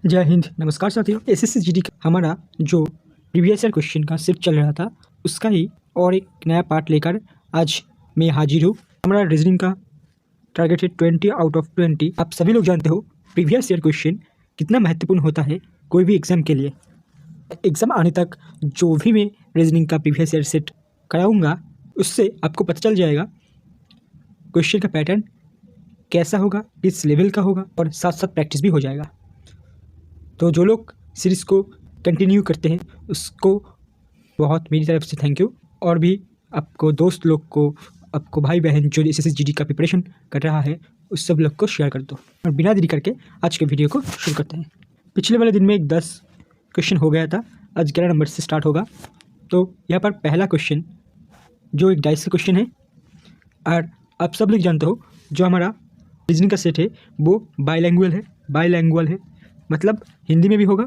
जय हिंद, नमस्कार साथियों। एसएससी जीडी का हमारा जो प्रीवियस ईयर क्वेश्चन का शिफ्ट चल रहा था उसका ही और एक नया पार्ट लेकर आज मैं हाजिर हूँ। हमारा रीजनिंग का टारगेट है 20 आउट ऑफ 20। आप सभी लोग जानते हो प्रीवियस ईयर क्वेश्चन कितना महत्वपूर्ण होता है कोई भी एग्ज़ाम के लिए। एग्ज़ाम आने तक जो भी मैं रीजनिंग का प्रीवियस ईयर सेट कराऊँगा उससे आपको पता चल जाएगा क्वेश्चन का पैटर्न कैसा होगा, किस लेवल का होगा और साथ साथ प्रैक्टिस भी हो जाएगा। तो जो लोग सीरीज़ को कंटिन्यू करते हैं उसको बहुत मेरी तरफ से थैंक यू, और भी आपको दोस्त लोग को, आपको भाई बहन जो एसएससी जीडी का प्रिपरेशन कर रहा है उस सब लोग को शेयर कर दो। और बिना देरी करके आज के वीडियो को शुरू करते हैं। पिछले वाले दिन में 10 क्वेश्चन हो गया था, आज 11 नंबर से स्टार्ट होगा। तो यहाँ पर पहला क्वेश्चन जो एक डाइस का क्वेश्चन है, और आप सब लोग जानते हो जो हमारा रीजनिंग का सेट है वो बाईलैंग्वेज है, मतलब हिंदी में भी होगा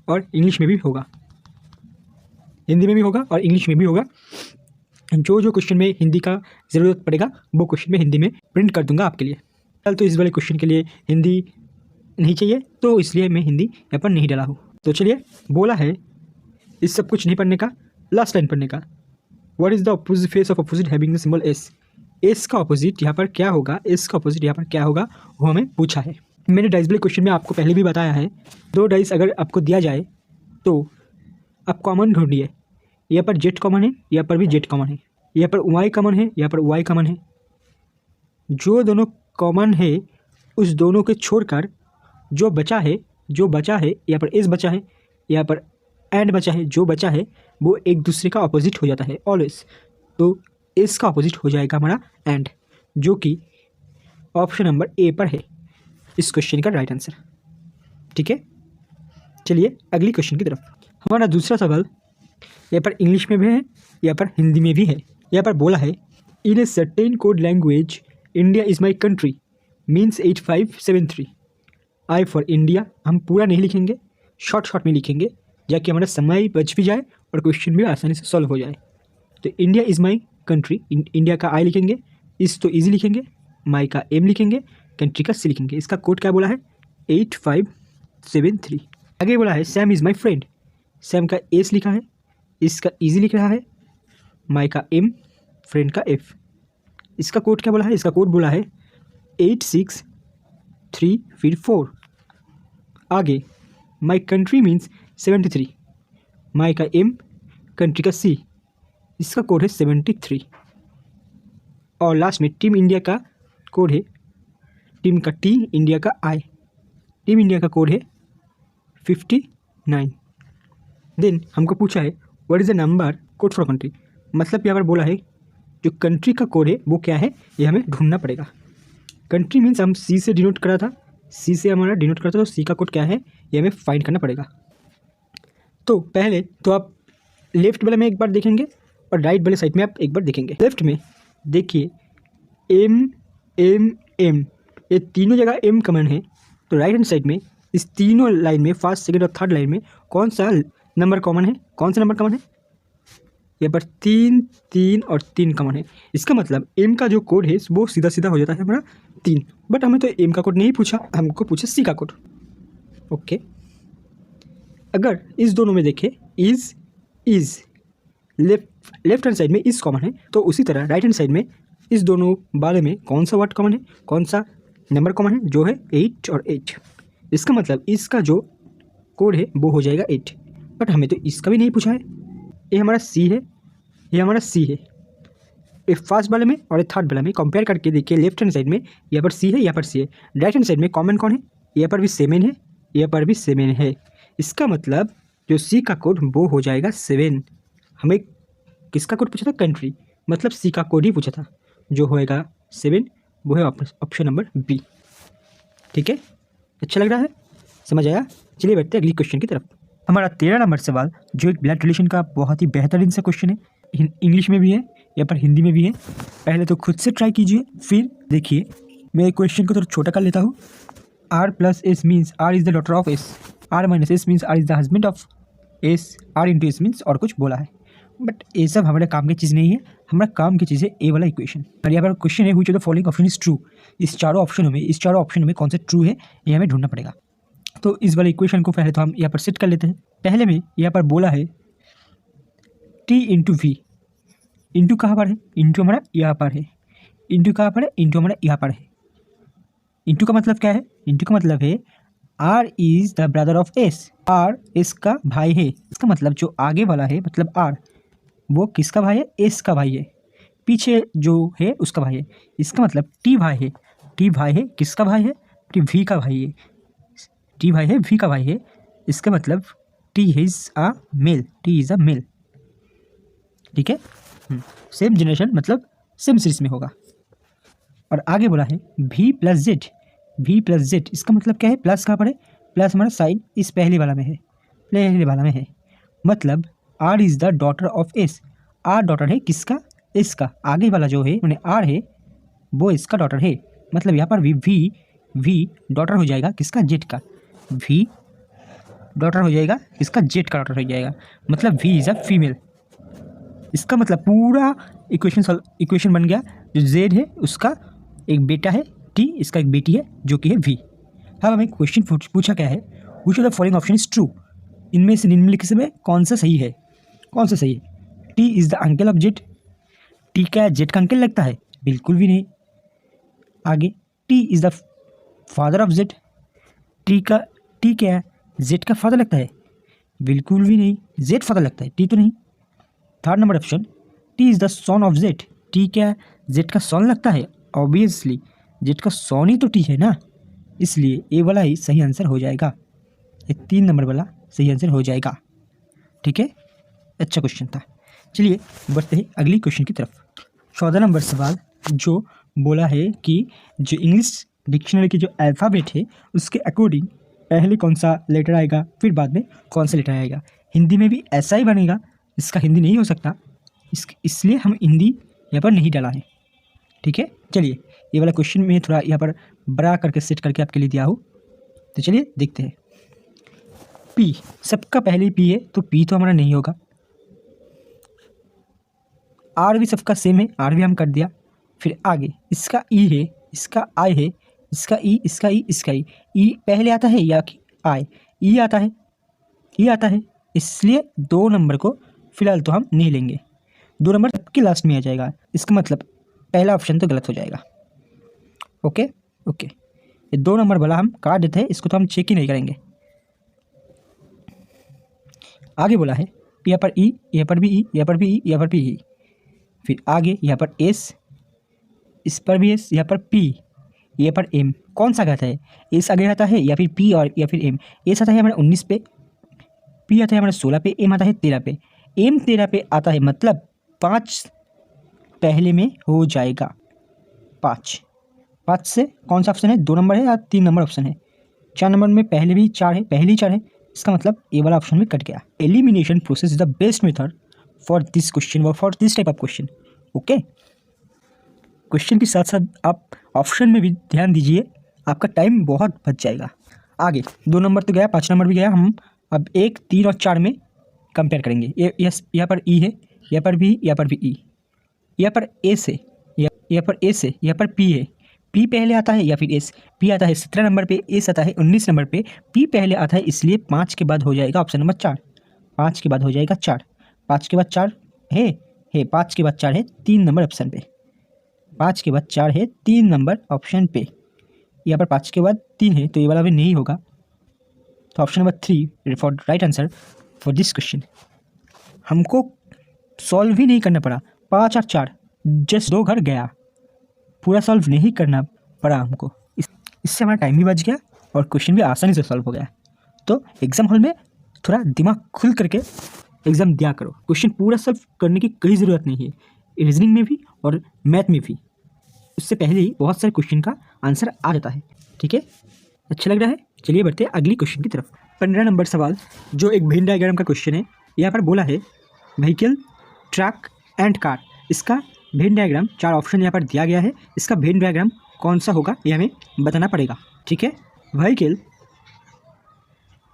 और इंग्लिश में भी होगा। जो क्वेश्चन में हिंदी का ज़रूरत पड़ेगा वो क्वेश्चन में हिंदी में प्रिंट कर दूंगा आपके लिए। कल तो इस वाले क्वेश्चन के लिए हिंदी नहीं चाहिए तो इसलिए मैं हिंदी यहाँ पर नहीं डाला हूँ। तो चलिए, बोला है इस सब कुछ नहीं पढ़ने का, लास्ट लाइन पढ़ने का। What is the opposite face of opposite having the symbol S. S का अपोजिट यहाँ पर क्या होगा, एस का अपोजिट यहाँ पर क्या होगा वो हमें पूछा है। मैंने डाइस वाले क्वेश्चन में आपको पहले भी बताया है, 2 डाइस अगर आपको दिया जाए तो आप कॉमन ढूंढिए। यहाँ पर जेड कॉमन है, यहाँ पर भी जेड कॉमन है, यहाँ पर वाई कॉमन है, यहाँ पर वाई कॉमन है। जो दोनों कॉमन है उस दोनों के छोड़कर जो बचा है यहाँ पर एस बचा है, यहाँ पर एंड बचा है, जो बचा है वो एक दूसरे का अपोजिट हो जाता है ऑलवेज। तो एस का अपोजिट हो जाएगा हमारा एंड, जो कि ऑप्शन नंबर ए पर है इस क्वेश्चन का राइट आंसर। ठीक है, चलिए अगली क्वेश्चन की तरफ। हमारा दूसरा सवाल यहाँ पर इंग्लिश में भी है, यहाँ पर हिंदी में भी है। यहाँ पर बोला है in a certain code language India is my country means 8573। I for India हम पूरा नहीं लिखेंगे, शॉर्ट में लिखेंगे जाकि हमारा समय बच भी जाए और क्वेश्चन भी आसानी से सॉल्व हो जाए। तो India is my country, India का आई लिखेंगे, इस तो ईजी लिखेंगे, माई का एम लिखेंगे, कंट्री का सी लिखेंगे। इसका कोड क्या बोला है 8573। आगे बोला है Sam is my friend, Sam का एस लिखा है, इसका ईजी लिख रहा है, माई का एम, फ्रेंड का एफ। इसका कोड क्या बोला है, इसका कोड बोला है 8634 फिर 4। आगे माई कंट्री मीन्स 73, माई का एम, कंट्री का सी, इसका कोड है 73। और लास्ट में टीम इंडिया का कोड है, टीम का टी, इंडिया का आई, टीम इंडिया का कोड है 59। देन हमको पूछा है what is the number code for country, मतलब यहाँ पर बोला है जो कंट्री का कोड है वो क्या है ये हमें ढूंढना पड़ेगा। कंट्री मीन्स हम सी से डिनोट करा था, सी से हमारा डिनोट करा था, तो सी का कोड क्या है ये हमें फाइंड करना पड़ेगा। तो पहले तो आप लेफ्ट वाले में एक बार देखेंगे और राइट वाले साइड में आप एक बार देखेंगे। लेफ्ट में देखिए एम एम एम, ये तीनों जगह एम कॉमन है। तो राइट हैंड साइड में इस तीनों लाइन में फर्स्ट, सेकंड और थर्ड लाइन में कौन सा नंबर कॉमन है, कौन सा नंबर कॉमन है, यहाँ पर 3 3 और 3 कॉमन है। इसका मतलब एम का जो कोड है वो सीधा सीधा हो जाता है हमारा 3। बट हमें तो एम का कोड नहीं पूछा, हमको पूछा सी का कोड। ओके, अगर इस दोनों में देखें इज़ लेफ्ट हैंड साइड में इज़ कॉमन है, तो उसी तरह राइट हैंड साइड में इस दोनों बारे में कौन सा वर्ड कॉमन है, कौन सा नंबर कॉमन है, जो है 8 और 8। इसका मतलब इसका जो कोड है वो हो जाएगा 8। बट हमें तो इसका भी नहीं पूछा है। ये हमारा सी है, ये हमारा सी है। ये फर्स्ट वाले में और थर्ड वाले में कंपेयर करके देखिए, लेफ्ट हैंड साइड में यहाँ पर सी है, यहाँ पर सी है। राइट हैंड साइड में कॉमन कौन है, यहाँ पर भी सेवन है, यहाँ पर भी सेवन है। इसका मतलब जो सी का कोड वो हो जाएगा 7। हमें किसका कोड पूछा था, कंट्री, मतलब सी का कोड ही पूछा था, जो होएगा 7, वो है ऑप्शन नंबर बी। ठीक है, अच्छा लग रहा है, समझ आया। चलिए बढ़ते हैं अगली क्वेश्चन की तरफ। हमारा 13 नंबर सवाल जो एक ब्लड रिलेशन का बहुत ही बेहतरीन सा क्वेश्चन है, इंग्लिश में भी है, यहाँ पर हिंदी में भी है। पहले तो खुद से ट्राई कीजिए, फिर देखिए। मैं क्वेश्चन को थोड़ा छोटा कर लेता हूँ। R plus S means R is the daughter of S, R minus S means R is the husband of S, R into S means और कुछ बोला है। बट ये सब हमारे काम की चीज़ नहीं है, हमारा काम की चीज़ है ए वाला इक्वेशन। और यहाँ पर क्वेश्चन है which of the following option is true. इस चारों ऑप्शनों में कौन सा ट्रू है ये हमें ढूंढना पड़ेगा। तो इस वाले इक्वेशन को पहले तो हम यहाँ पर सेट कर लेते हैं। पहले में यहाँ पर बोला है टी इंटू वी, इंटू कहाँ पर है, इंटू हमारा यहाँ पर है, इंटू कहाँ पर है, इंटू हमारा यहाँ पर है। इंटू का मतलब क्या है, इंटू का मतलब है R is the brother of S, R S का भाई है। इसका मतलब जो आगे वाला है मतलब आर, वो किसका भाई है, एस का भाई है। पीछे जो है उसका भाई है। इसका मतलब टी भाई है, टी भाई है किसका भाई है, टी वी का भाई है, टी भाई है वी का भाई है। इसका मतलब T is a male, T is a male. ठीक है, सेम जनरेशन मतलब सेम सीरीज में होगा। और आगे बोला है v plus Z, V plus Z, इसका मतलब क्या है, प्लस कहाँ पर है, प्लस हमारा साइन इस पहले वाला में है, पहले वाला में है। मतलब R is the daughter of S, R daughter है किसका, एस का। आगे वाला जो है उन्हें आर है वो इसका डॉटर है। मतलब यहाँ पर वी डॉटर हो जाएगा किसका, जेड का। वी डॉटर हो जाएगा किसका, जेड का डॉटर हो जाएगा। मतलब वी इज़ अ फीमेल। इसका मतलब पूरा इक्वेशन बन गया। जो जेड है उसका एक बेटा है टी, इसका एक बेटी है जो कि है वी। अब हमें क्वेश्चन पूछा क्या है, which of the following option is true, इनमें से निम्नलिखित में कौन सा सही है, कौन सा सही है। T is the uncle of Z, T क्या जेड का अंकल लगता है, बिल्कुल भी नहीं। आगे T is the father of Z, T क्या है, जेड का फादर लगता है, बिल्कुल भी नहीं, जेड फादर लगता है, टी तो नहीं। Third number option T is the son of Z, T क्या जेड का सन लगता है, ऑब्वियसली जेड का सन ही तो टी है ना, इसलिए ए वाला ही सही आंसर हो जाएगा। ये 3 नंबर वाला सही आंसर हो जाएगा। ठीक है, अच्छा क्वेश्चन था। चलिए बढ़ते हैं अगली क्वेश्चन की तरफ। 14 नंबर सवाल जो बोला है कि जो इंग्लिश डिक्शनरी की जो अल्फ़ाबेट है उसके अकॉर्डिंग पहले कौन सा लेटर आएगा फिर बाद में कौन सा लेटर आएगा। हिंदी में भी ऐसा ही बनेगा, इसका हिंदी नहीं हो सकता, इसलिए हम हिंदी यहाँ पर नहीं डाला है। ठीक है, चलिए ये वाला क्वेश्चन में थोड़ा यहाँ पर बड़ा करके सेट करके आपके लिए दिया हो, तो चलिए देखते हैं। पी, सबका पहले पी है तो पी तो हमारा नहीं होगा। आर भी सबका सेम है, आर भी हम कर दिया। फिर आगे इसका ई है, इसका आई है, इसका ई, इसका ई, इसका ई पहले आता है या कि आई, ई आता है, ई आता है, इसलिए 2 नंबर को फिलहाल तो हम नहीं लेंगे। 2 नंबर सबके लास्ट में आ जाएगा, इसका मतलब पहला ऑप्शन तो गलत हो जाएगा। ओके, ये 2 नंबर वाला हम काट देते हैं, इसको तो हम चेक ही नहीं करेंगे। आगे बोला है यहाँ पर ई, यहाँ पर भी ई, यहाँ पर भी ई, यहाँ पर भी ई। फिर आगे यहाँ पर एस, इस पर भी एस, यहाँ पर पी, यहाँ पर एम। कौन सा आता है, एस आगे आता है या फिर पी और या फिर एम। एस आता है हमारा 19 पे, पी आता है हमारा 16 पे, एम आता है 13 पे। एम 13 पे आता है मतलब 5 पहले में हो जाएगा। 5 से कौन सा ऑप्शन है, 2 नंबर है या 3 नंबर ऑप्शन है। 4 नंबर में पहले भी 4 है, पहले ही 4 है, इसका मतलब ए वाला ऑप्शन में कट गया। Elimination process is the best method for this question और for this type of question. Okay, question के साथ साथ आप ऑप्शन में भी ध्यान दीजिए, आपका टाइम बहुत बच जाएगा। आगे 2 नंबर तो गया, 5 नंबर भी गया। हम अब 1, 3 और 4 में कंपेयर करेंगे। यहाँ पर ई है, यहाँ पर भी, यहाँ पर भी ई, यहाँ पर एस है, यहाँ पर एस है, यहाँ पर पी है। पी पहले आता है या फिर एस, पी आता है 17 नंबर पे, एस आता है 19 नंबर पे, पी पहले आता है, इसलिए 5 के बाद हो जाएगा ऑप्शन नंबर 4। 5 के बाद हो जाएगा 4, 5 के बाद 4 है 5 के बाद 4 है 3 नंबर ऑप्शन पे, 5 के बाद 4 है 3 नंबर ऑप्शन पे। यहाँ पर 5 के बाद 3 है तो ये वाला भी नहीं होगा, तो option number 3 for right answer for this question. हमको सॉल्व ही नहीं करना पड़ा, 5 और 4 जस्ट 2 घर गया, पूरा सॉल्व नहीं करना पड़ा हमको। इससे हमारा टाइम भी बच गया और क्वेश्चन भी आसानी से सॉल्व हो गया। तो एग्ज़ाम हॉल में थोड़ा दिमाग खुल करके एग्ज़ाम दिया करो, क्वेश्चन पूरा सॉल्व करने की कोई ज़रूरत नहीं है। रीजनिंग में भी और मैथ में भी उससे पहले ही बहुत सारे क्वेश्चन का आंसर आ जाता है। ठीक है, अच्छा लग रहा है। चलिए बढ़ते हैं अगली क्वेश्चन की तरफ। 15 नंबर सवाल जो एक वेन डायग्राम का क्वेश्चन है। यहाँ पर बोला है व्हीकल, ट्रक एंड कार। इसका वेन डायग्राम 4 ऑप्शन यहाँ पर दिया गया है, इसका वेन डायग्राम कौन सा होगा ये हमें बताना पड़ेगा। ठीक है, vehicle,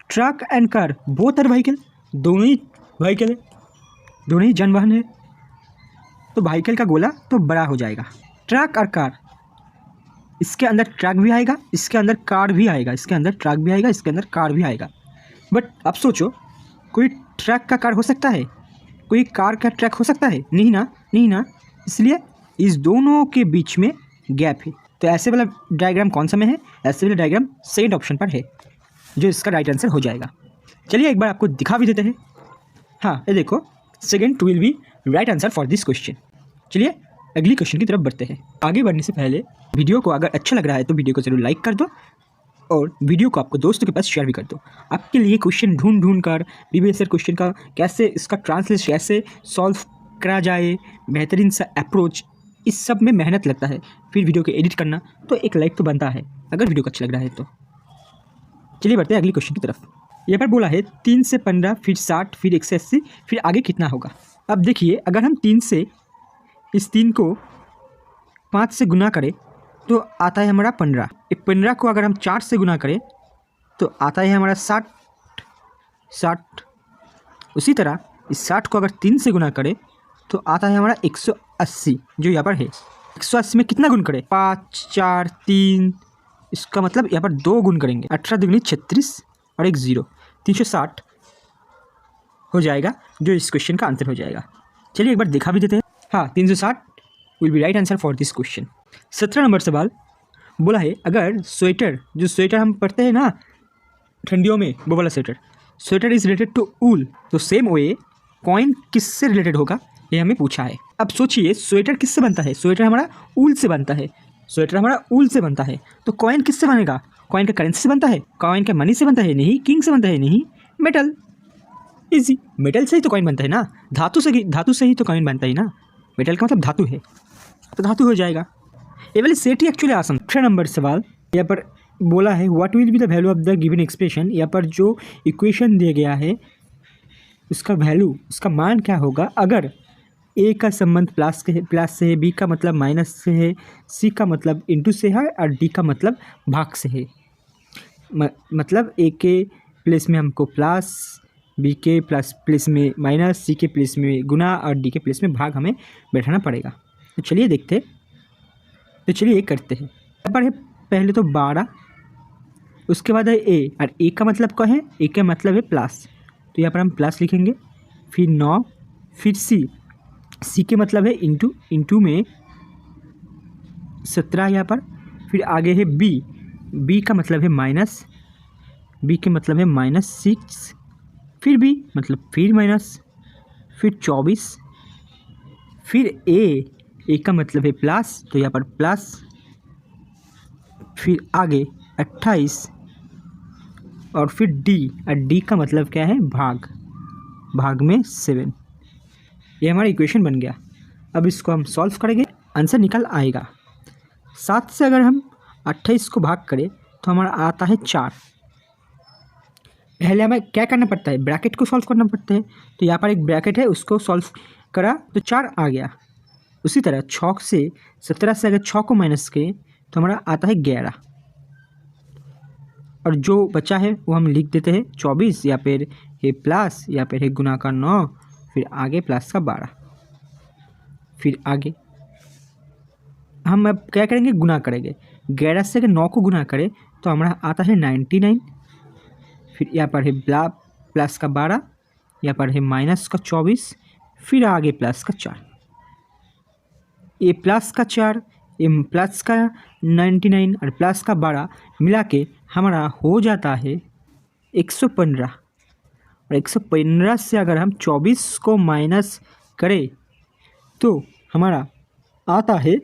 truck and car, both are vehicle, दोनों ही व्हीकल है, दोनों ही जानवाहन है, तो व्हीकल का गोला तो बड़ा हो जाएगा। ट्रक और कार इसके अंदर ट्रक भी आएगा, इसके अंदर कार भी आएगा, इसके अंदर ट्रक भी आएगा, इसके अंदर कार भी आएगा। बट अब सोचो, कोई ट्रक का कार हो सकता है, कोई कार का ट्रक हो सकता है? नहीं ना, नहीं ना। इसलिए इस दोनों के बीच में गैप है। तो ऐसे वाला डायग्राम कौन सा में है? ऐसे वाला डायग्राम सेकंड ऑप्शन पर है, जो इसका राइट आंसर हो जाएगा। चलिए एक बार आपको दिखा भी देते हैं। हाँ, ये देखो, second will be right answer for this question. चलिए अगली क्वेश्चन की तरफ बढ़ते हैं। आगे बढ़ने से पहले वीडियो को अगर अच्छा लग रहा है तो वीडियो को जरूर लाइक कर दो और वीडियो को आपको दोस्तों के पास शेयर भी कर दो। आपके लिए क्वेश्चन ढूंढ कर प्रीवियस ईयर क्वेश्चन का कैसे, इसका ट्रांसलेशन कैसे सॉल्व करा जाए, बेहतरीन सा अप्रोच, इस सब में मेहनत लगता है। फिर वीडियो को एडिट करना, तो एक लाइक तो बनता है अगर वीडियो को अच्छा लग रहा है तो। चलिए बढ़ते हैं अगली क्वेश्चन की तरफ। यहाँ पर बोला है 3 से 15, फिर 60, फिर 180, फिर आगे कितना होगा। अब देखिए, अगर हम 3 से इस 3 को 5 से गुना करें तो आता है हमारा 15। 15 को अगर हम 4 से गुना करें तो आता है हमारा 60। उसी तरह इस 60 को अगर 3 से गुना करें तो आता है हमारा 180, जो यहाँ पर है। 180 में कितना गुण करें? 5, 4, 3, इसका मतलब यहाँ पर 2 गुण करेंगे। 18 दूनी 36 और एक 0, 360 हो जाएगा, जो इस क्वेश्चन का आंसर हो जाएगा। चलिए एक बार देखा भी देते हैं। हाँ, 360 will be right answer for this question. 17 number सवाल बोला है, अगर स्वेटर, जो स्वेटर हम पढ़ते हैं ना ठंडियों में, वो वाला स्वेटर इज रिलेटेड टू ऊल, तो सेम वे कॉइन किससे रिलेटेड होगा, ये हमें पूछा है। अब सोचिए, स्वेटर किससे बनता है? स्वेटर हमारा ऊल से बनता है, स्वेटर हमारा ऊल से बनता है। तो कॉइन किससे बनेगा? कॉइन का करेंसी से बनता है, कॉइन का मनी से बनता है, नहीं किंग से बनता है, नहीं मेटल। इजी, मेटल से ही तो कॉइन बनता है ना, धातु से ही तो कॉइन बनता है ना। मेटल का मतलब धातु है, तो धातु हो जाएगा। ये वाली सेट ही एक्चुअली आसान। 6 नंबर सवाल यहाँ पर बोला है, what will be the value of the given expression. यहाँ पर जो इक्वेशन दिया गया है उसका वैल्यू, उसका मान क्या होगा अगर ए का संबंध प्लस से है, बी का मतलब माइनस से है, सी का मतलब इंटू से है और डी का मतलब भाग से है। मतलब ए के प्लेस में हमको प्लस, बी के प्लेस में माइनस, सी के प्लेस में गुना और डी के प्लेस में भाग हमें बैठाना पड़ेगा। तो चलिए देखते हैं, तो चलिए ये करते हैं। यहाँ पर है पहले तो 12, उसके बाद है ए, और ए का मतलब क्या है? ए का मतलब है प्लस, तो यहाँ पर हम प्लस लिखेंगे। फिर 9, फिर सी के मतलब है इंटू में 17 यहाँ पर। फिर आगे है बी का मतलब है माइनस, बी के मतलब है -6, फिर बी मतलब फिर माइनस, फिर 24, फिर ए का मतलब है प्लस, तो यहाँ पर प्लस, फिर आगे 28 और फिर डी का मतलब क्या है? भाग में 7। ये हमारा इक्वेशन बन गया। अब इसको हम सॉल्व करेंगे, आंसर निकल आएगा। 7 से अगर हम 28 को भाग करें तो हमारा आता है 4। पहले हमें क्या करना पड़ता है? ब्रैकेट को सॉल्व करना पड़ता है। तो यहाँ पर एक ब्रैकेट है, उसको सॉल्व करा तो 4 आ गया। उसी तरह 6 से 17 से अगर 6 को माइनस करें तो हमारा आता है 11, और जो बचा है वो हम लिख देते हैं 24, या फिर है प्लस, या फिर है गुना का 9, फिर आगे प्लस का 12, फिर आगे हम अब क्या करेंगे? गुना करेंगे। 11 से अगर 9 को गुना करें तो हमारा आता है 99, फिर यहाँ पर है प्लस का 12, यहाँ पर है माइनस का 24, फिर आगे प्लस का 4। ये प्लस का 4, ये प्लस का 99 और प्लस का 12 मिला के हमारा हो जाता है 115। और 115 से अगर हम 24 को माइनस करें तो हमारा आता है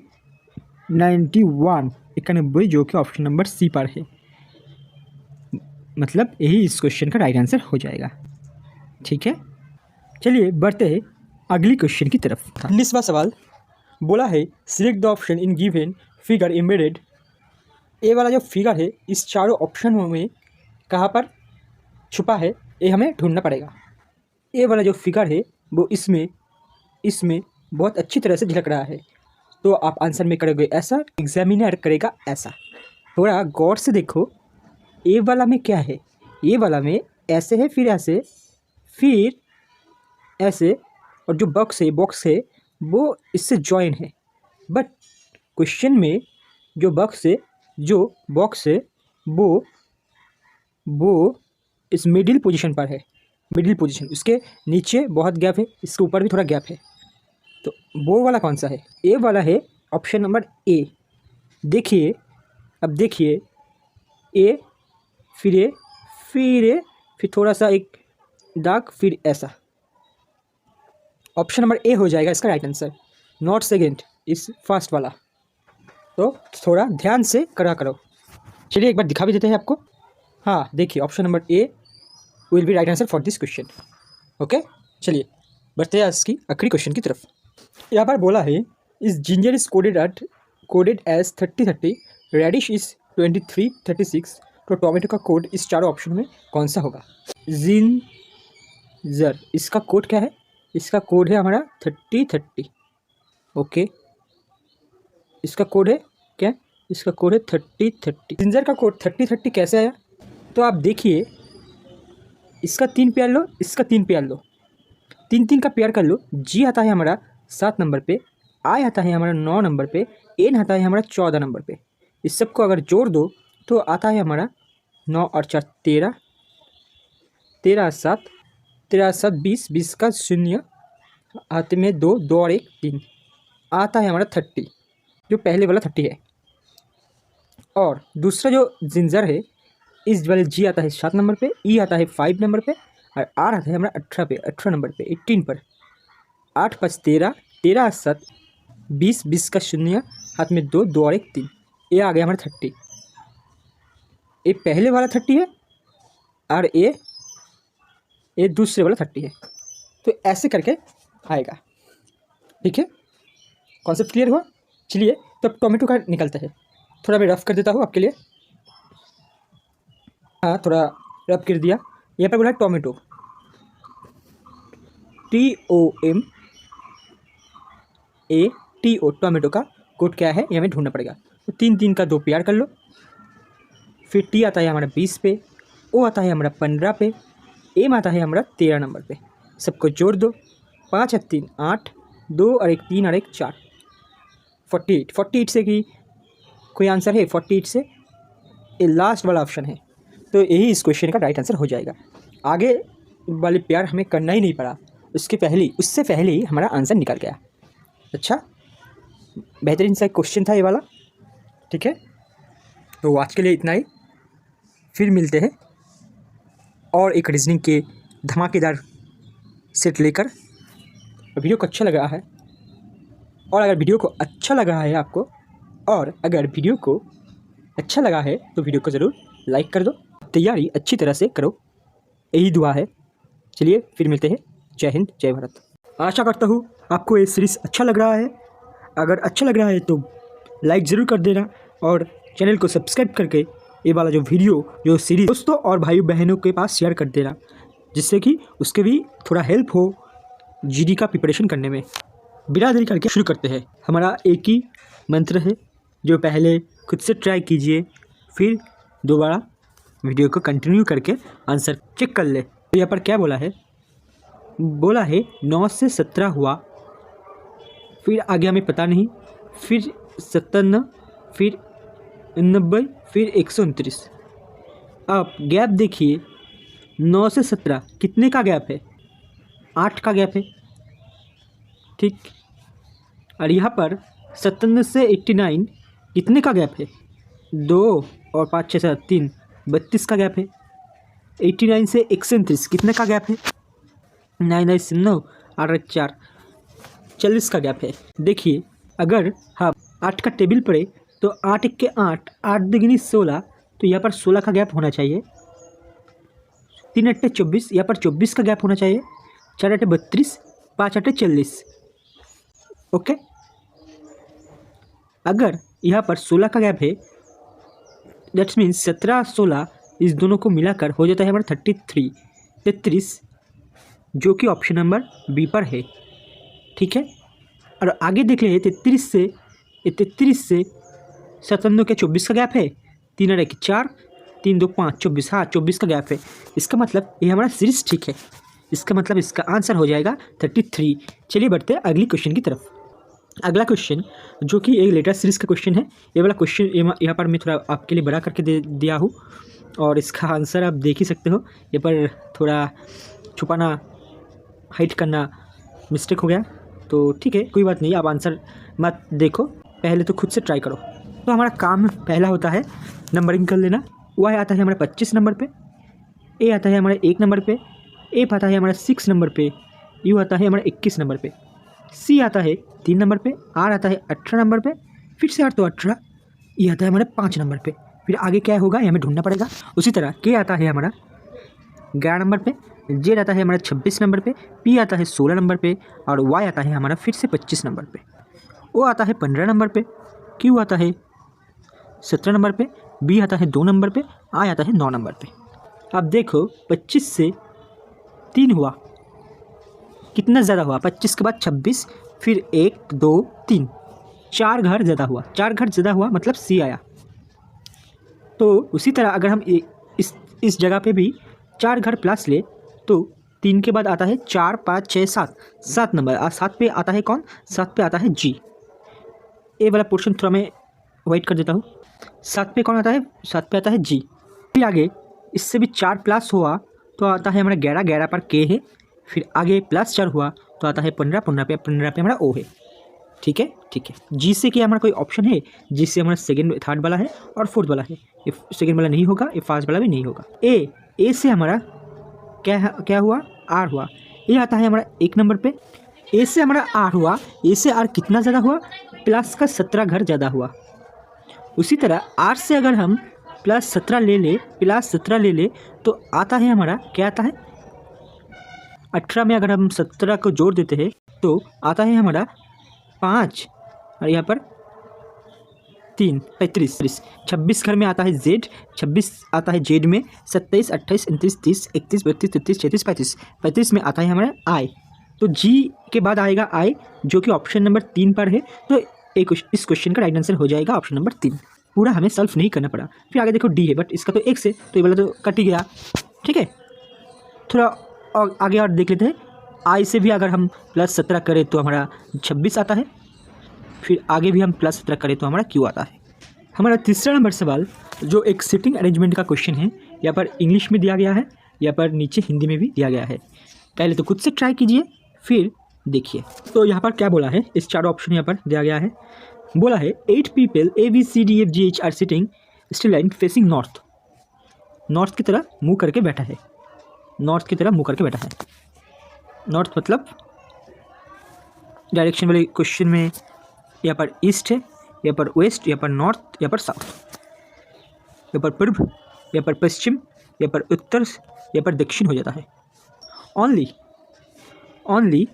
91, 91, जो कि ऑप्शन नंबर सी पर है। मतलब यही इस क्वेश्चन का राइट आंसर हो जाएगा। ठीक है, चलिए बढ़ते हैं अगली क्वेश्चन की तरफ। 19वां सवाल बोला है, select the option in given figure embedded. ये वाला जो फिगर है इस चारों ऑप्शनों में कहाँ पर छुपा है, ये हमें ढूंढना पड़ेगा। ये वाला जो फिगर है वो इसमें बहुत अच्छी तरह से झलक रहा है। तो आप आंसर में करोगे ऐसा, एग्जामिनर करेगा ऐसा। थोड़ा गौर से देखो, ए वाला में क्या है? ये वाला में ऐसे है, फिर ऐसे, फिर ऐसे, और जो बॉक्स है वो इससे जॉइन है। बट क्वेश्चन में जो बॉक्स है जो बॉक्स है वो इस मिडिल पोजीशन पर है, मिडिल पोजीशन, उसके नीचे बहुत गैप है, इसके ऊपर भी थोड़ा गैप है। तो वो वाला कौन सा है? ए वाला है, ऑप्शन नंबर ए। देखिए, अब देखिए, ए फिर ए फिर ए फिर थोड़ा सा एक दाग, फिर ऐसा, ऑप्शन नंबर ए हो जाएगा इसका राइट आंसर, नॉट सेकेंड, इस फर्स्ट वाला। तो थोड़ा ध्यान से करा करो। चलिए एक बार दिखा भी देते हैं आपको। हाँ देखिए, option number A will be right answer for this question. Okay, चलिए बढ़ते हैं इसकी आखिरी क्वेश्चन की तरफ। यहाँ पर बोला है इस ginger is coded as 3030, radish is 2336, तो टोमेटो का कोड इस चारों ऑप्शन में कौन सा होगा? जिंजर, इसका कोड क्या है? इसका कोड है हमारा 3030। ओके, इसका कोड है क्या? इसका कोड है 3030। जिंजर का कोड 3030 कैसे आया? तो आप देखिए, इसका 3 पेयर लो, इसका 3 पेयर लो, 3 का पेयर कर लो। जी आता है हमारा 7 नंबर पे, आई आता है हमारा 9 नंबर पे, एन आता है हमारा 14 नंबर पे। इस सब को अगर जोड़ दो तो आता है हमारा 9 और 4 13, 13 7, 13 7 20, 20 का 0, हाथ में 2, 2 और 1 3, आता है हमारा 30, जो पहले वाला 30 है। और दूसरा जो जिंजर है, इस वाले जी आता है 7 नंबर पे, ई आता है 5 नंबर पे, और आर आता है हमारा 18 पे, 18 नंबर पे, 18 पर। 8 5 13, 13 7 20, 20 का 0, हाथ में 2, 2 और 1 3, ये आ गया हमारा 30। ये पहले वाला 30 है और ये दूसरे वाला 30 है। तो ऐसे करके आएगा। ठीक है, कॉन्सेप्ट क्लियर हुआ? चलिए तब टोमेटो का निकलता है। थोड़ा मैं रफ कर देता हूँ आपके लिए। हाँ, थोड़ा रफ कर दिया। यहाँ पर बोला टोमेटो, TOMATO, टोमेटो का कोड क्या है ये हमें ढूंढना पड़ेगा। तो 3 का 2 पेयर कर लो। फिर टी आता है हमारा 20 पे, ओ आता है हमारा 15 पे, एम आता है हमारा 13 नंबर पे। सबको जोड़ दो, 5 और 3 8, 2 और 1 3 और 1 4, 48। 48 से कि कोई आंसर है? 48 से ये लास्ट वाला ऑप्शन है। तो यही इस क्वेश्चन का राइट आंसर हो जाएगा। आगे वाले पेयर हमें करना ही नहीं पड़ा, उससे पहले ही हमारा आंसर निकल गया। अच्छा, बेहतरीन सा क्वेश्चन था ये वाला। ठीक है, तो आज के लिए इतना ही। फिर मिलते हैं और एक रीजनिंग के धमाकेदार सेट लेकर। वीडियो को अच्छा लग रहा है, और अगर वीडियो को अच्छा लगा है आपको, और अगर वीडियो को अच्छा लगा है तो वीडियो को ज़रूर लाइक कर दो। तैयारी अच्छी तरह से करो, यही दुआ है। चलिए फिर मिलते हैं। जय हिंद, जय भारत। आशा करता हूँ आपको ये सीरीज़ अच्छा लग रहा है। अगर अच्छा लग रहा है तो लाइक ज़रूर कर देना, और चैनल को सब्सक्राइब करके ये वाला जो वीडियो, जो सीरीज़ दोस्तों और भाई बहनों के पास शेयर कर देना, जिससे कि उसके भी थोड़ा हेल्प हो जीडी का प्रिपरेशन करने में। बिना देरी करके शुरू करते हैं। हमारा एक ही मंत्र है, जो पहले खुद से ट्राई कीजिए, फिर दोबारा वीडियो को कंटिन्यू करके आंसर चेक कर ले। तो यहाँ पर क्या बोला है? बोला है 9 से 17 हुआ, फिर आगे हमें पता नहीं, फिर 57, फिर 90, फिर 129। आप गैप देखिए, 9 से 17 कितने का गैप है? 8 का गैप है। ठीक, और यहाँ पर 57 से 89 कितने का गैप है? 2 और 5 6 7 3, 32 का गैप है। 89 से 129 कितने का गैप है? 9 9 9 और 4, 40 का गैप है। देखिए, अगर हम 8 का टेबल पढ़े तो 8 1 के 8, 8 दुगनी 16, तो यहाँ पर 16 का गैप होना चाहिए। 3 8 24, यहाँ पर 24 का गैप होना चाहिए। 4 8 32, 5 8 40। ओके, अगर यहाँ पर 16 का गैप है, दैट्स मीन्स 17 16 इस दोनों को मिलाकर हो जाता है हमारा 33, जो कि ऑप्शन नंबर बी पर है। ठीक है, और आगे देख ले, 33 से 57 के 24 का गैप है। 3 और 1 4, 3 2 5, 24। हाँ, 24 का गैप है। इसका मतलब ये हमारा सीरीज ठीक है। इसका मतलब इसका आंसर हो जाएगा 33। चलिए बढ़ते हैं अगली क्वेश्चन की तरफ। अगला क्वेश्चन जो कि एक लेटर सीरीज का क्वेश्चन है, ये वाला क्वेश्चन यहाँ पर मैं थोड़ा आपके लिए बड़ा करके दे दिया हूँ और इसका आंसर आप देख ही सकते हो। ये पर थोड़ा छुपाना, हाइड करना मिस्टेक हो गया, तो ठीक है कोई बात नहीं, आप आंसर मत देखो, पहले तो खुद से ट्राई करो। तो हमारा काम पहला होता है नंबरिंग कर लेना। वाई आता है हमारा 25 नंबर पे, ए आता है हमारा 1 नंबर पे, एफ आता है हमारा 6 नंबर पे, यू आता है हमारा 21 नंबर पे, सी आता है 3 नंबर पे, आर आता है 18 नंबर पे, फिर से आर तो 18, ये आता है हमारे 5 नंबर पे। फिर आगे क्या होगा ये हमें ढूंढना पड़ेगा। उसी तरह के आता है हमारा 11 नंबर पे, जेड आता है हमारा 26 नंबर पे, पी आता है 16 नंबर पे और वाई आता है हमारा फिर से 25 नंबर पे, ओ आता है 15 नंबर पे, क्यू आता है 17 नंबर पे, बी आता है 2 नंबर पे, आई आता है 9 नंबर पे। अब देखो 25 से 3 हुआ, कितना ज़्यादा हुआ, 25 के बाद 26, फिर 1 2 3, 4 घर ज़्यादा हुआ, 4 घर ज़्यादा हुआ मतलब सी आया। तो उसी तरह अगर हम इस जगह पे भी 4 घर प्लस ले तो 3 के बाद आता है 4 5 6 7, 7 नंबर, और 7 पे आता है कौन, 7 पे आता है जी। ए वाला पोर्शन थोड़ा मैं वेट कर देता हूँ। 7 पे कौन आता है, 7 पे आता है जी। फिर आगे इससे भी 4 प्लस हुआ तो आता है हमारा 11, 11 पर के है। फिर आगे प्लस 4 हुआ तो आता है 15, 15 पे हमारा ओ है। ठीक है, ठीक है। जी से क्या हमारा कोई ऑप्शन है, जी से हमारा सेकंड थर्ड वाला है और फोर्थ वाला है। ये सेकंड वाला नहीं होगा, ये फर्स्ट वाला भी नहीं होगा। ए से हमारा क्या हुआ, आर हुआ। ये आता है हमारा 1 नंबर पे, ए से हमारा आर हुआ, ए से आर कितना ज़्यादा हुआ, प्लस का 17 घर ज़्यादा हुआ। उसी तरह आर से अगर हम प्लस 17 ले ले, प्लस 17 ले ले तो आता है हमारा क्या आता है 18 में अगर हम 17 को जोड़ देते हैं तो आता है हमारा 5 और यहाँ पर 3 35, 26 घर में आता है जेड, 26 आता है जेड में, 27 28 29 30 31 32 33 34 35, 35 में आता है हमारा आई। तो जी के बाद आएगा आई जो कि ऑप्शन नंबर 3 पर है। तो इस क्वेश्चन का राइट आंसर हो जाएगा ऑप्शन नंबर 3। पूरा हमें सॉल्व नहीं करना पड़ा। फिर आगे देखो डी है, बट इसका तो 1 से, तो ये वाला तो कट ही गया। ठीक है, थोड़ा और आगे और देख लेते हैं। आई से भी अगर हम प्लस 17 करें तो हमारा 26 आता है। फिर आगे भी हम प्लस 17 करें तो हमारा क्यू आता है। हमारा तीसरा नंबर सवाल जो एक सिटिंग अरेंजमेंट का क्वेश्चन है, यहाँ पर इंग्लिश में दिया गया है, यहाँ पर नीचे हिंदी में भी दिया गया है। पहले तो खुद से ट्राई कीजिए फिर देखिए। तो यहाँ पर क्या बोला है, इस चारों ऑप्शन यहाँ पर दिया गया है। बोला है 8 people ABCDFGH are sitting still line facing north. North की तरह मुँह करके बैठा है, नॉर्थ की तरह मुँह करके बैठा है। नॉर्थ मतलब डायरेक्शन वाले क्वेश्चन में यहाँ पर ईस्ट है, यहाँ पर वेस्ट, यहाँ पर नॉर्थ, यहाँ पर साउथ, यहाँ पर पूर्व, यहाँ पर पश्चिम, यहाँ पर उत्तर, यहाँ पर दक्षिण हो जाता है। Only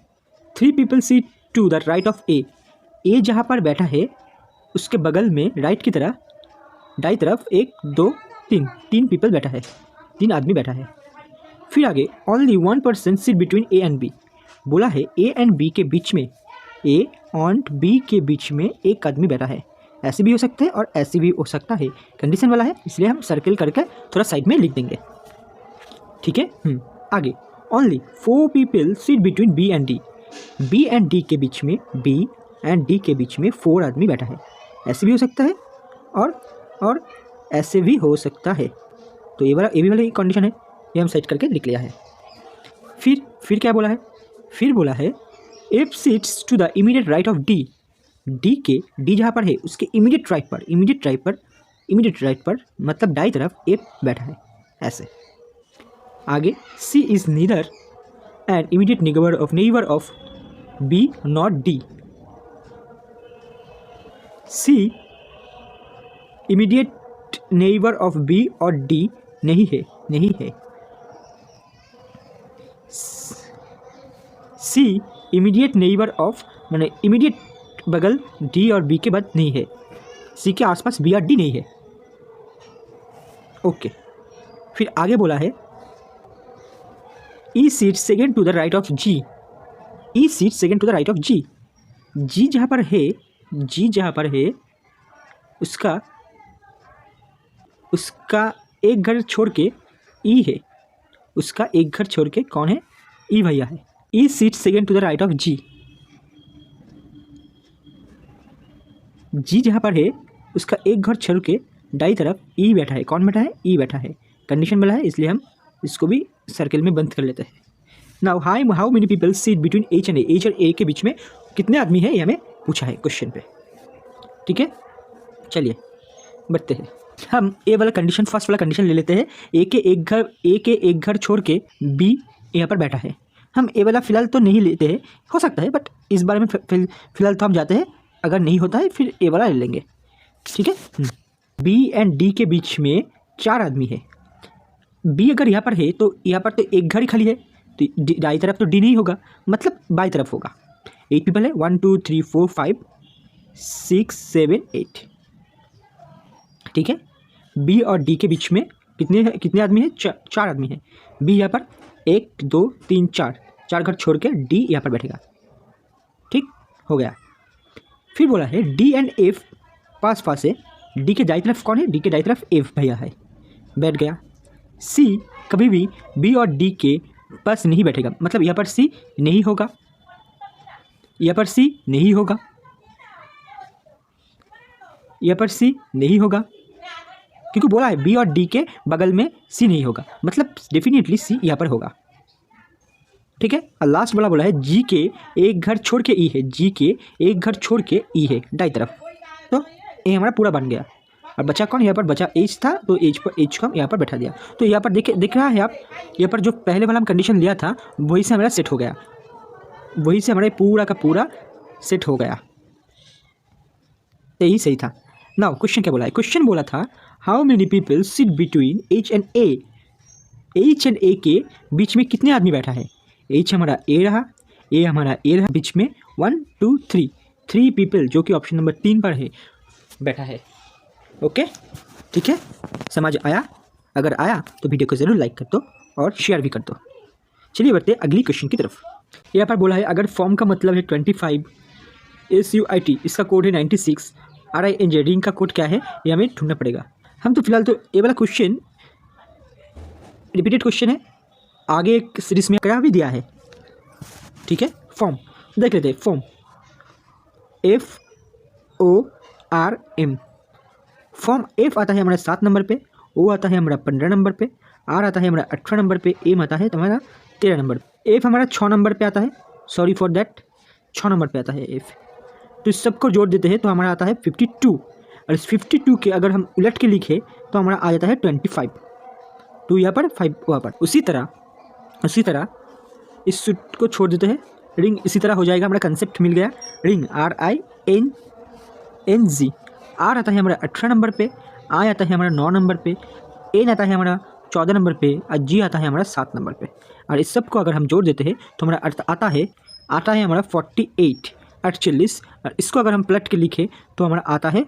3 people C to the right of A. A जहाँ पर बैठा है उसके बगल में राइट की तरह दाई तरफ 1 2 3 पीपल बैठा है, 3 आदमी बैठा है। फिर आगे only 1 person sit between A and B. बोला है ए एंड बी के बीच में, ए एंड बी के बीच में एक आदमी बैठा है। ऐसे भी हो सकते हैं और ऐसे भी हो सकता है, कंडीशन वाला है इसलिए हम सर्कल करके थोड़ा साइड में लिख देंगे। ठीक है, आगे only 4 people sit between B and D. B and D के बीच में, बी एंड डी के बीच में 4 आदमी बैठा है। ऐसे भी हो सकता है और ऐसे भी हो सकता है। तो ये भी वाली कंडीशन है, ये हम सेट करके लिख लिया है। फिर क्या बोला है, फिर बोला है F sits to the immediate right of D. D जहाँ पर है उसके इमीडिएट राइट पर मतलब दाई तरफ एफ बैठा है ऐसे। आगे C is neither and immediate neighbour of B not D. C immediate neighbour of B और डी नहीं है। सी इमीडिएट नेबर ऑफ मैंने इमीडिएट बगल डी और बी के बाद नहीं है। सी के आसपास बी और डी नहीं है। ओके, फिर आगे बोला है E seat second to the right of G. E seat second to the right of G. G जहाँ पर है उसका एक घर छोड़ के ई है, उसका एक घर छोड़ के कौन है, ई भैया है। E seat second to the right of G. G जहाँ पर है उसका एक घर छोड़ के दाई तरफ ई बैठा है। कौन बैठा है? ई बैठा है। कंडीशन वाला है, इसलिए हम इसको भी सर्कल में बंद कर लेते हैं। Now how many people seat between H and A. H और ए के बीच में कितने आदमी है ये हमें पूछा है क्वेश्चन पे। ठीक है, चलिए बढ़ते हैं। हम ए वाला कंडीशन, फर्स्ट वाला कंडीशन ले लेते हैं। ए के एक घर छोड़ के बी यहाँ पर बैठा है। हम ए वाला फिलहाल तो नहीं लेते हैं, हो सकता है, बट इस बारे में फिलहाल तो हम जाते हैं। अगर नहीं होता है फिर ए वाला ले लेंगे। ठीक है। बी एंड डी के बीच में 4 आदमी है। बी अगर यहाँ पर है तो यहाँ पर तो एक घर ही खाली है, तो दाई तरफ तो डी नहीं होगा, मतलब बाई तरफ होगा। 8 पीपल है, 1 2 3 4 5 6 7 8। ठीक है। बी और डी के बीच में कितने आदमी हैं? 4 आदमी हैं। बी यहाँ पर 1 2 3 4 घर छोड़ के डी यहाँ पर बैठेगा। ठीक हो गया। फिर बोला है डी एंड एफ पास पास है। डी के दाई तरफ कौन है? डी के दाई तरफ एफ भैया है, बैठ गया। सी कभी भी बी और डी के पास नहीं बैठेगा, मतलब यहाँ पर सी नहीं होगा, यहाँ पर सी नहीं होगा, यहाँ पर सी नहीं होगा, क्योंकि बोला है बी और डी के बगल में सी नहीं होगा, मतलब डेफिनेटली सी यहाँ पर होगा। ठीक है। और लास्ट वाला बोला है जी के एक घर छोड़ के ई है। जी के एक घर छोड़ के ई है दाई तरफ, तो ए हमारा पूरा बन गया। और बचा कौन? यहाँ पर बचा एच था, तो एच को हम यहाँ पर बैठा दिया। तो यहाँ पर दिख रहा है आप, यहाँ पर जो पहले वाला हम कंडीशन लिया था वही से हमारा सेट हो गया, वही से हमारा पूरा का पूरा सेट हो गया। यही सही था। नाउ क्वेश्चन क्या बोला है? क्वेश्चन बोला था how many people sit between H and A. H and A के बीच में कितने आदमी बैठा है? एच हमारा ए रहा, ए हमारा ए रहा, बीच में 1 2 3 पीपल, जो कि ऑप्शन नंबर 3 पर है, बैठा है। ओके, ठीक है, समझ आया? अगर आया तो वीडियो को ज़रूर लाइक कर दो और शेयर भी कर दो। चलिए बढ़ते अगली क्वेश्चन की तरफ। यहाँ पर बोला है अगर फॉर्म का मतलब है 25, SUIT इसका कोड है 96, RING रिंग का कोड क्या है ये हमें ढूंढना पड़ेगा। हम तो फिलहाल तो ये वाला क्वेश्चन रिपीटेड क्वेश्चन है, आगे एक सीरीज में क्या भी दिया है। ठीक है, फॉर्म देख लेते हैं। Form FORM। फॉर्म एफ आता है हमारा 7 नंबर पे, ओ आता है हमारा 15 नंबर पे, आर आता है हमारा 18 नंबर पे, एम आता है हमारा 13 नंबर पे, एफ हमारा 6 नंबर पे आता है, सॉरी फॉर दैट 6 नंबर पे आता है एफ। तो इस सबको जोड़ देते हैं तो हमारा आता है 52, और इस 52 के अगर हम उलट के लिखे तो हमारा आ जाता है 25। 2 यहाँ पर 5 वहाँ पर। उसी तरह इस सूट को छोड़ देते हैं, रिंग इसी तरह हो जाएगा। हमारा कंसेप्ट मिल गया, रिंग RING। आर आता है हमारा 18 नंबर पे, आई आता है हमारा 9 नंबर पे, एन आता है हमारा 14 नंबर पे, और जी आता है हमारा 7 नंबर पे। और इस सब को अगर हम जोड़ देते हैं तो हमारा अर्थ आता है हमारा 48 48। और इसको अगर हम पलट के लिखें तो हमारा आता है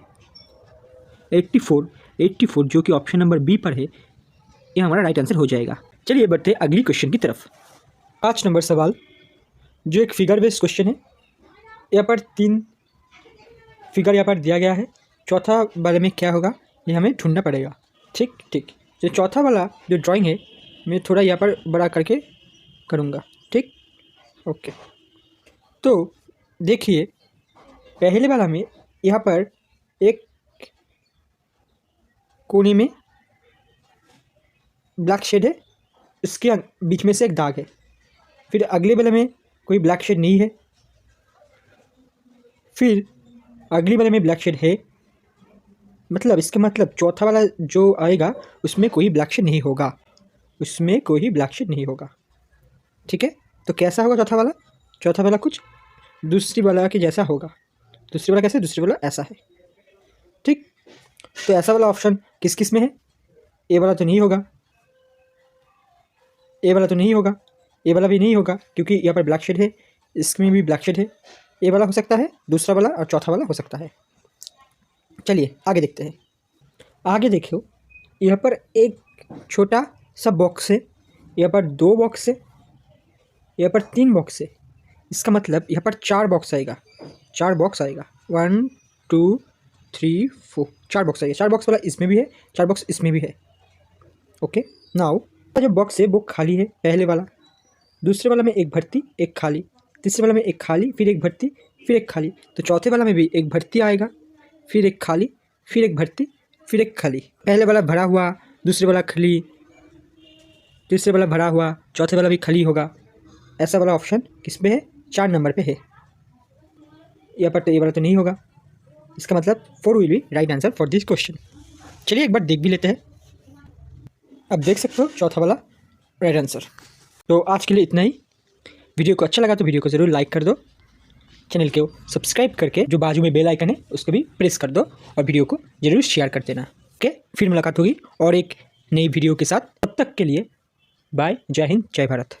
84 जो कि ऑप्शन नंबर बी पर है, ये हमारा राइट आंसर हो जाएगा। चलिए बढ़ते अगली क्वेश्चन की तरफ। 5 नंबर सवाल जो एक फिगर बेस्ड क्वेश्चन है। यहाँ पर 3 फिगर यहाँ पर दिया गया है, चौथा वाले में क्या होगा ये हमें ढूंढना पड़ेगा। ठीक, जो चौथा वाला जो ड्राइंग है मैं थोड़ा यहाँ पर बड़ा करके करूँगा। ठीक, ओके। तो देखिए पहले वाला में यहाँ पर एक कोने में ब्लैक शेड है, इसके बीच में से एक दाग है। फिर अगले वाले में कोई ब्लैक शेड नहीं है, फिर अगली वाले में ब्लैक शेड है, मतलब इसका मतलब चौथा वाला जो आएगा उसमें कोई ब्लैक शेड नहीं होगा, उसमें कोई ब्लैक शेड नहीं होगा। ठीक है, तो कैसा होगा चौथा वाला? चौथा वाला कुछ दूसरी वाला के जैसा होगा। दूसरी वाला कैसे? दूसरी वाला ऐसा है। ठीक, तो ऐसा वाला ऑप्शन किस किस में है? ए वाला तो नहीं होगा, ए वाला तो नहीं होगा, ए वाला भी नहीं होगा क्योंकि यहाँ पर ब्लैक शेड है, इसमें भी ब्लैक शेड है। ए वाला हो सकता है, दूसरा वाला और चौथा वाला हो सकता है। चलिए आगे देखते हैं। आगे देखो, यहाँ पर एक छोटा सा बॉक्स है, यहाँ पर 2 बॉक्स है, यहाँ पर 3 बॉक्स है। इसका मतलब यहाँ पर 4 बॉक्स आएगा, 4 बॉक्स आएगा। 1 2 3 4 4 बॉक्स आएगा। 4 बॉक्स वाला इसमें भी है, 4 बॉक्स इसमें भी है। ओके, नाउ जो बॉक्स है वो खाली है, पहले वाला। दूसरे वाला में एक भर्ती एक खाली, तीसरे वाला में एक खाली, फिर एक भर्ती फिर एक खाली। तो चौथे वाला में भी एक भर्ती आएगा, फिर एक खाली, फिर एक भर्ती, फिर एक खाली। पहले वाला भरा हुआ, दूसरे वाला खाली, तीसरे वाला भरा हुआ, चौथे वाला भी खाली होगा। ऐसा वाला ऑप्शन किस पे है? 4 नंबर पे है। यहाँ पर तो ये वाला तो नहीं होगा। इसका मतलब 4 will be right answer for this question. चलिए एक बार देख भी लेते हैं। अब देख सकते हो चौथा वाला राइट आंसर। तो आज के लिए इतना ही। वीडियो को अच्छा लगा तो वीडियो को ज़रूर लाइक कर दो, चैनल को सब्सक्राइब करके जो बाजू में बेल आइकन है उसको भी प्रेस कर दो और वीडियो को ज़रूर शेयर कर देना। ओके, फिर मुलाकात होगी और एक नई वीडियो के साथ। तब तक के लिए बाय, जय हिंद, जय भारत।